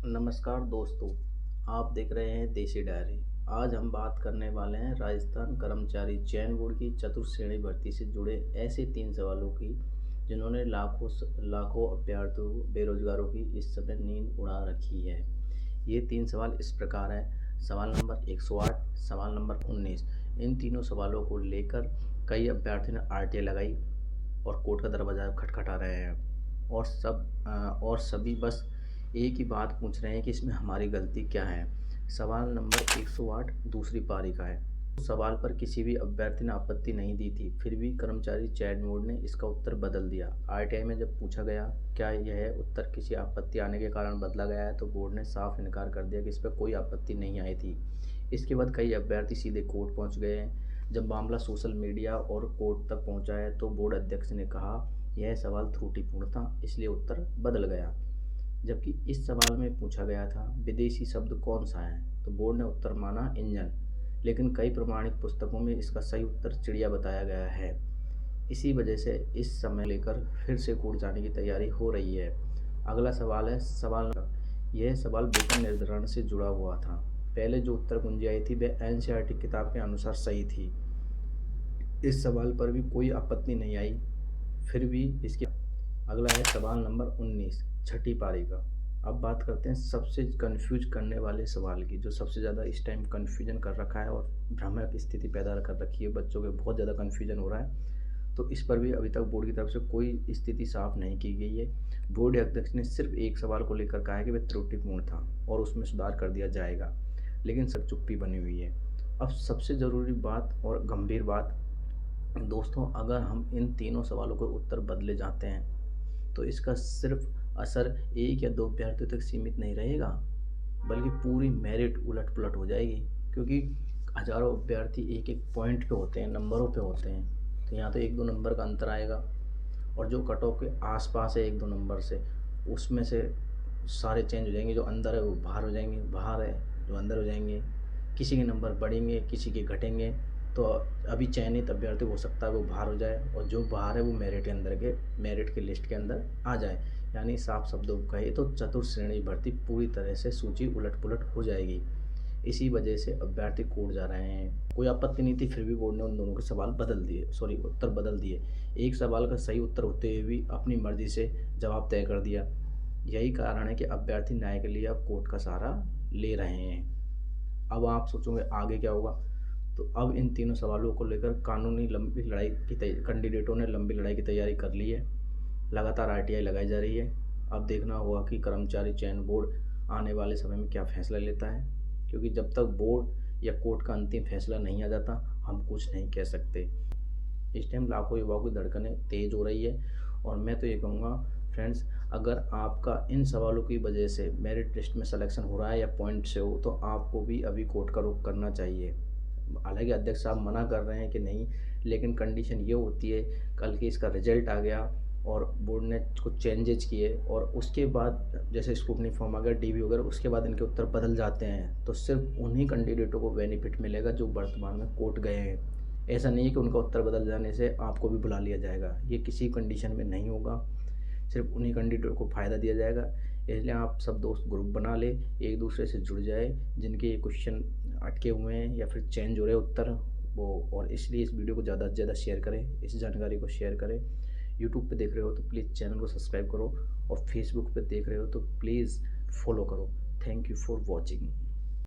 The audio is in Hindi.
नमस्कार दोस्तों, आप देख रहे हैं देसी डायरी। आज हम बात करने वाले हैं राजस्थान कर्मचारी चयन बोर्ड की चतुर्श्रेणी भर्ती से जुड़े ऐसे 3 सवालों की जिन्होंने लाखों अभ्यर्थियों बेरोजगारों की इस समय नींद उड़ा रखी है। ये 3 सवाल इस प्रकार हैं। सवाल नंबर 108, सवाल नंबर 19। इन तीनों सवालों को लेकर कई अभ्यर्थियों ने आरटीआई लगाई और कोर्ट का दरवाज़ा खटखटा रहे हैं और सभी बस एक ही बात पूछ रहे हैं कि इसमें हमारी गलती क्या है। सवाल नंबर 108 दूसरी पारी का है। उस सवाल पर किसी भी अभ्यर्थी ने आपत्ति नहीं दी थी, फिर भी कर्मचारी चयन बोर्ड ने इसका उत्तर बदल दिया। आरटीआई में जब पूछा गया क्या यह उत्तर किसी आपत्ति आने के कारण बदला गया है, तो बोर्ड ने साफ इनकार कर दिया कि इस पर कोई आपत्ति नहीं आई थी। इसके बाद कई अभ्यर्थी सीधे कोर्ट पहुंच गए हैं। जब मामला सोशल मीडिया और कोर्ट तक पहुंचा है तो बोर्ड अध्यक्ष ने कहा यह सवाल त्रुटिपूर्ण था, इसलिए उत्तर बदल गया। जबकि इस सवाल में पूछा गया था विदेशी शब्द कौन सा है, तो बोर्ड ने उत्तर माना इंजन, लेकिन कई प्रमाणित पुस्तकों में इसका सही उत्तर चिड़िया बताया गया है। इसी वजह से इस समय लेकर फिर से कोर्ट जाने की तैयारी हो रही है। अगला सवाल है यह सवाल वेतन निर्धारण से जुड़ा हुआ था। पहले जो उत्तर कुंजी आई थी वह एनसीईआरटी किताब के अनुसार सही थी। इस सवाल पर भी कोई आपत्ति नहीं आई, फिर भी इसके अगला है सवाल नंबर 19 छठी पारी का। अब बात करते हैं सबसे कंफ्यूज करने वाले सवाल की, जो सबसे ज़्यादा इस टाइम कन्फ्यूजन कर रखा है और भ्रामक स्थिति पैदा कर रखी है। बच्चों के बहुत ज़्यादा कन्फ्यूजन हो रहा है, तो इस पर भी अभी तक बोर्ड की तरफ से कोई स्थिति साफ नहीं की गई है। बोर्ड अध्यक्ष ने सिर्फ एक सवाल को लेकर कहा है कि वह त्रुटिपूर्ण था और उसमें सुधार कर दिया जाएगा, लेकिन सब चुप्पी बनी हुई है। अब सबसे ज़रूरी बात और गंभीर बात दोस्तों, अगर हम इन तीनों सवालों के उत्तर बदले जाते हैं तो इसका सिर्फ असर एक या दो अभ्यर्थियों तक सीमित नहीं रहेगा, बल्कि पूरी मेरिट उलट पुलट हो जाएगी। क्योंकि हजारों अभ्यर्थी एक एक पॉइंट पे होते हैं, नंबरों पे होते हैं, तो यहाँ तो 1-2 नंबर का अंतर आएगा। और जो कट ऑफ के आसपास है 1-2 नंबर से, उसमें से सारे चेंज हो जाएंगे। जो अंदर है वो बाहर हो जाएंगे, बाहर है जो अंदर हो जाएंगे। किसी के नंबर बढ़ेंगे, किसी के घटेंगे। तो अभी चयनित अभ्यर्थी हो सकता है वो बाहर हो जाए, और जो बाहर है वो मेरिट के लिस्ट के अंदर आ जाए। यानी साफ शब्दों में कहे तो चतुर्श्रेणी भर्ती पूरी तरह से सूची उलट पुलट हो जाएगी। इसी वजह से अभ्यर्थी कोर्ट जा रहे हैं। कोई आपत्ति नहीं थी, फिर भी बोर्ड ने उन दोनों के उत्तर बदल दिए। एक सवाल का सही उत्तर होते हुए भी अपनी मर्जी से जवाब तय कर दिया। यही कारण है कि अभ्यर्थी न्याय के लिए अब कोर्ट का सहारा ले रहे हैं। अब आप सोचोगे आगे क्या होगा, तो अब इन तीनों सवालों को लेकर कैंडिडेटों ने लंबी लड़ाई की तैयारी कर ली है। लगातार आरटीआई लगाई जा रही है। अब देखना होगा कि कर्मचारी चयन बोर्ड आने वाले समय में क्या फैसला लेता है, क्योंकि जब तक बोर्ड या कोर्ट का अंतिम फैसला नहीं आ जाता हम कुछ नहीं कह सकते। इस टाइम लाखों युवाओं की धड़कनें तेज हो रही है, और मैं तो ये कहूँगा फ्रेंड्स, अगर आपका इन सवालों की वजह से मेरिट लिस्ट में सिलेक्शन हो रहा है या पॉइंट से हो, तो आपको भी अभी कोर्ट का रुख करना चाहिए। हालांकि अध्यक्ष साहब मना कर रहे हैं कि नहीं, लेकिन कंडीशन ये होती है कल के इसका रिजल्ट आ गया और बोर्ड ने कुछ चेंजेज किए और उसके बाद जैसे स्क्रूटनी फॉर्म आ गया, डीबी वगैरह, उसके बाद इनके उत्तर बदल जाते हैं, तो सिर्फ उन्हीं कैंडिडेटों को बेनिफिट मिलेगा जो वर्तमान में कोर्ट गए हैं। ऐसा नहीं है कि उनका उत्तर बदल जाने से आपको भी बुला लिया जाएगा, ये किसी कंडीशन में नहीं होगा। सिर्फ उन्हीं कैंडिडेट को फ़ायदा दिया जाएगा। इसलिए आप सब दोस्त ग्रुप बना ले, एक दूसरे से जुड़ जाए, जिनके ये क्वेश्चन अटके हुए हैं या फिर चेंज हो रहे उत्तर वो। और इसलिए इस वीडियो को ज़्यादा से ज़्यादा शेयर करें, इस जानकारी को शेयर करें। यूट्यूब पे देख रहे हो तो प्लीज़ चैनल को सब्सक्राइब करो, और फेसबुक पे देख रहे हो तो प्लीज़ फॉलो करो। Thank you for watching.